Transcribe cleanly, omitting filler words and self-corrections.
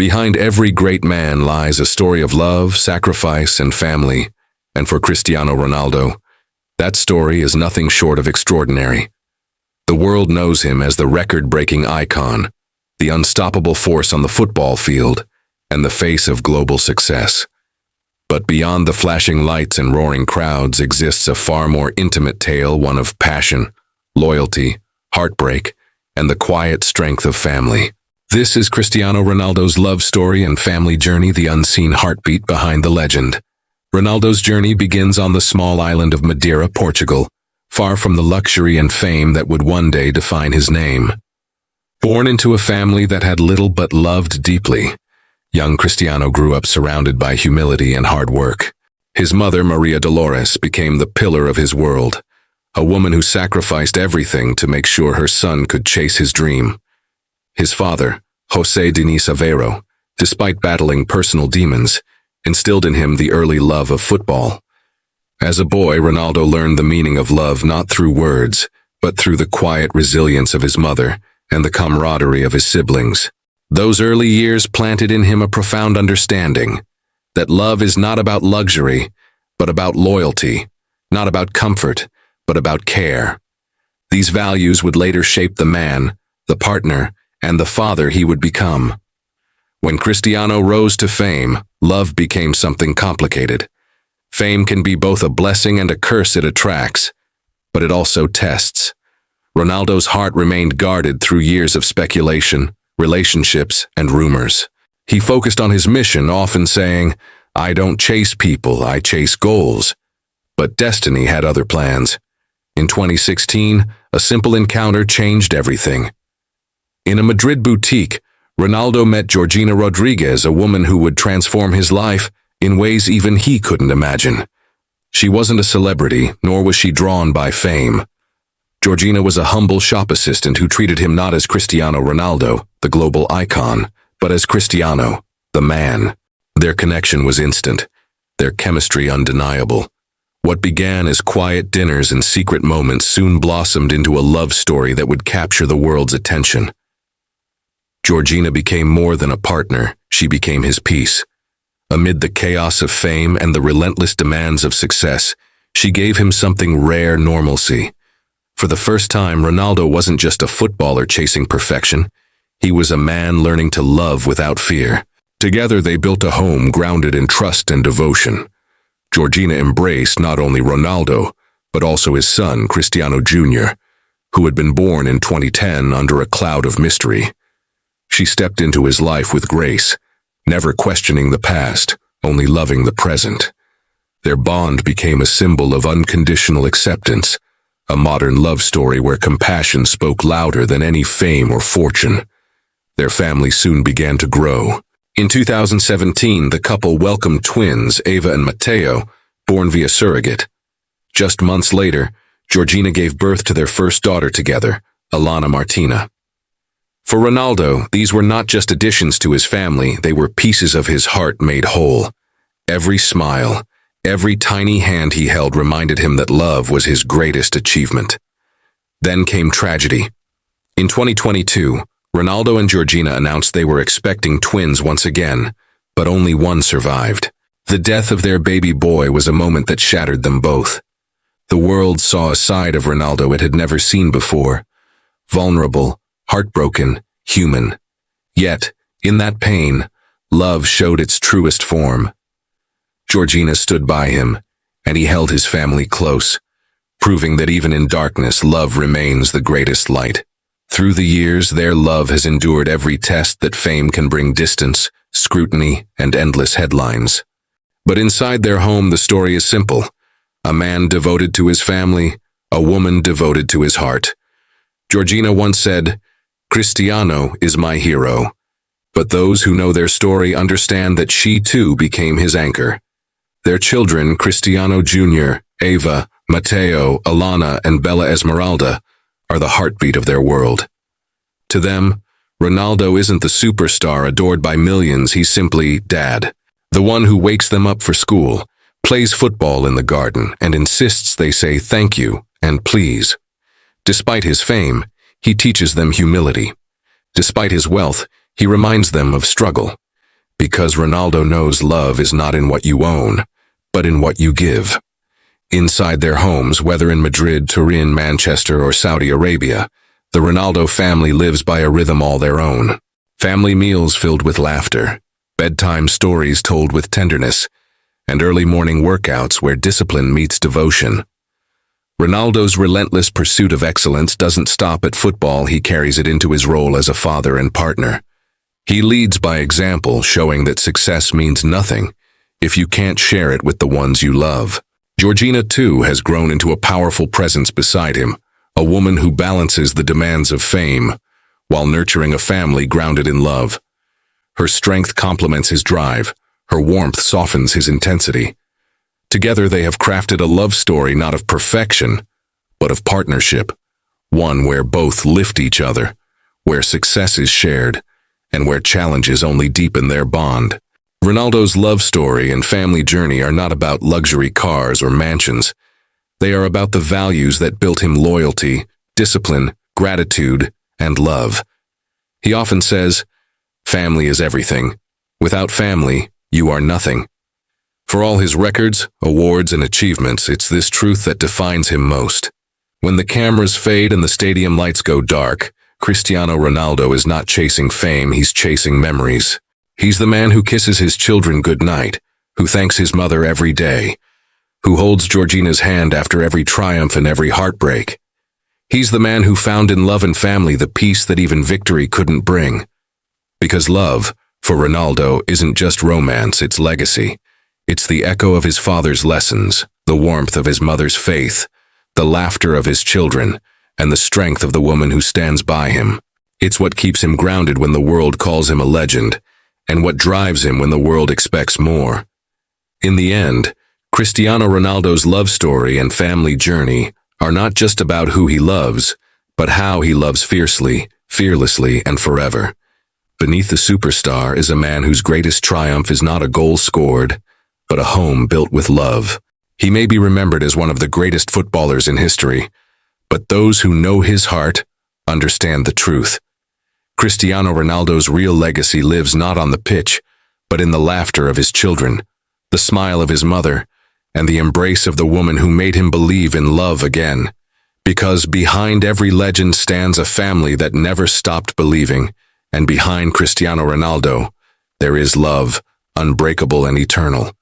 Behind every great man lies a story of love, sacrifice, and family. And for Cristiano Ronaldo, that story is nothing short of extraordinary. The world knows him as the record-breaking icon, the unstoppable force on the football field, and the face of global success. But beyond the flashing lights and roaring crowds exists a far more intimate tale, one of passion, loyalty, heartbreak, and the quiet strength of family. This is Cristiano Ronaldo's love story and family journey, the unseen heartbeat behind the legend. Ronaldo's journey begins on the small island of Madeira, Portugal, far from the luxury and fame that would one day define his name. Born into a family that had little but loved deeply, young Cristiano grew up surrounded by humility and hard work. His mother, Maria Dolores, became the pillar of his world, a woman who sacrificed everything to make sure her son could chase his dream. His father, José Diniz Aveiro, despite battling personal demons, instilled in him the early love of football. As a boy, Ronaldo learned the meaning of love not through words, but through the quiet resilience of his mother and the camaraderie of his siblings. Those early years planted in him a profound understanding that love is not about luxury, but about loyalty, not about comfort, but about care. These values would later shape the man, the partner, and the father he would become. When Cristiano rose to fame, love became something complicated. Fame can be both a blessing and a curse it attracts, but it also tests. Ronaldo's heart remained guarded through years of speculation, relationships, and rumors. He focused on his mission, often saying, "I don't chase people, I chase goals." But destiny had other plans. In 2016, a simple encounter changed everything. In a Madrid boutique, Ronaldo met Georgina Rodriguez, a woman who would transform his life in ways even he couldn't imagine. She wasn't a celebrity, nor was she drawn by fame. Georgina was a humble shop assistant who treated him not as Cristiano Ronaldo, the global icon, but as Cristiano, the man. Their connection was instant, their chemistry undeniable. What began as quiet dinners and secret moments soon blossomed into a love story that would capture the world's attention. Georgina became more than a partner, she became his peace. Amid the chaos of fame and the relentless demands of success, she gave him something rare: normalcy. For the first time, Ronaldo wasn't just a footballer chasing perfection. He was a man learning to love without fear. Together they built a home grounded in trust and devotion. Georgina embraced not only Ronaldo, but also his son, Cristiano Jr., who had been born in 2010 under a cloud of mystery. She stepped into his life with grace, never questioning the past, only loving the present. Their bond became a symbol of unconditional acceptance, a modern love story where compassion spoke louder than any fame or fortune. Their family soon began to grow. In 2017, the couple welcomed twins, Eva and Matteo, born via surrogate. Just months later, Georgina gave birth to their first daughter together, Alana Martina. For Ronaldo, these were not just additions to his family, they were pieces of his heart made whole. Every smile, every tiny hand he held reminded him that love was his greatest achievement. Then came tragedy. In 2022, Ronaldo and Georgina announced they were expecting twins once again, but only one survived. The death of their baby boy was a moment that shattered them both. The world saw a side of Ronaldo it had never seen before: vulnerable, heartbroken, human. Yet, in that pain, love showed its truest form. Georgina stood by him, and he held his family close, proving that even in darkness, love remains the greatest light. Through the years, their love has endured every test that fame can bring: distance, scrutiny, and endless headlines. But inside their home, the story is simple. A man devoted to his family, a woman devoted to his heart. Georgina once said, "Cristiano is my hero." But those who know their story understand that she too became his anchor. Their children, Cristiano Jr., Eva, Matteo, Alana, and Bella Esmeralda, are the heartbeat of their world. To them, Ronaldo isn't the superstar adored by millions, he's simply Dad, the one who wakes them up for school, plays football in the garden, and insists they say thank you and please. Despite his fame, he teaches them humility. Despite his wealth, he reminds them of struggle. Because Ronaldo knows love is not in what you own, but in what you give. Inside their homes, whether in Madrid, Turin, Manchester, or Saudi Arabia, the Ronaldo family lives by a rhythm all their own. Family meals filled with laughter, bedtime stories told with tenderness, and early morning workouts where discipline meets devotion. Ronaldo's relentless pursuit of excellence doesn't stop at football, he carries it into his role as a father and partner. He leads by example, showing that success means nothing if you can't share it with the ones you love. Georgina, too, has grown into a powerful presence beside him, a woman who balances the demands of fame while nurturing a family grounded in love. Her strength complements his drive, her warmth softens his intensity. Together they have crafted a love story not of perfection, but of partnership, one where both lift each other, where success is shared, and where challenges only deepen their bond. Ronaldo's love story and family journey are not about luxury cars or mansions. They are about the values that built him: loyalty, discipline, gratitude, and love. He often says, "Family is everything. Without family, you are nothing." For all his records, awards, and achievements, it's this truth that defines him most. When the cameras fade and the stadium lights go dark, Cristiano Ronaldo is not chasing fame, he's chasing memories. He's the man who kisses his children goodnight, who thanks his mother every day, who holds Georgina's hand after every triumph and every heartbreak. He's the man who found in love and family the peace that even victory couldn't bring. Because love, for Ronaldo, isn't just romance, it's legacy. It's the echo of his father's lessons, the warmth of his mother's faith, the laughter of his children, and the strength of the woman who stands by him. It's what keeps him grounded when the world calls him a legend, and what drives him when the world expects more. In the end, Cristiano Ronaldo's love story and family journey are not just about who he loves, but how he loves fiercely, fearlessly, and forever. Beneath the superstar is a man whose greatest triumph is not a goal scored, but a home built with love. He may be remembered as one of the greatest footballers in history, but those who know his heart understand the truth. Cristiano Ronaldo's real legacy lives not on the pitch, but in the laughter of his children, the smile of his mother, and the embrace of the woman who made him believe in love again. Because behind every legend stands a family that never stopped believing, and behind Cristiano Ronaldo, there is love, unbreakable and eternal.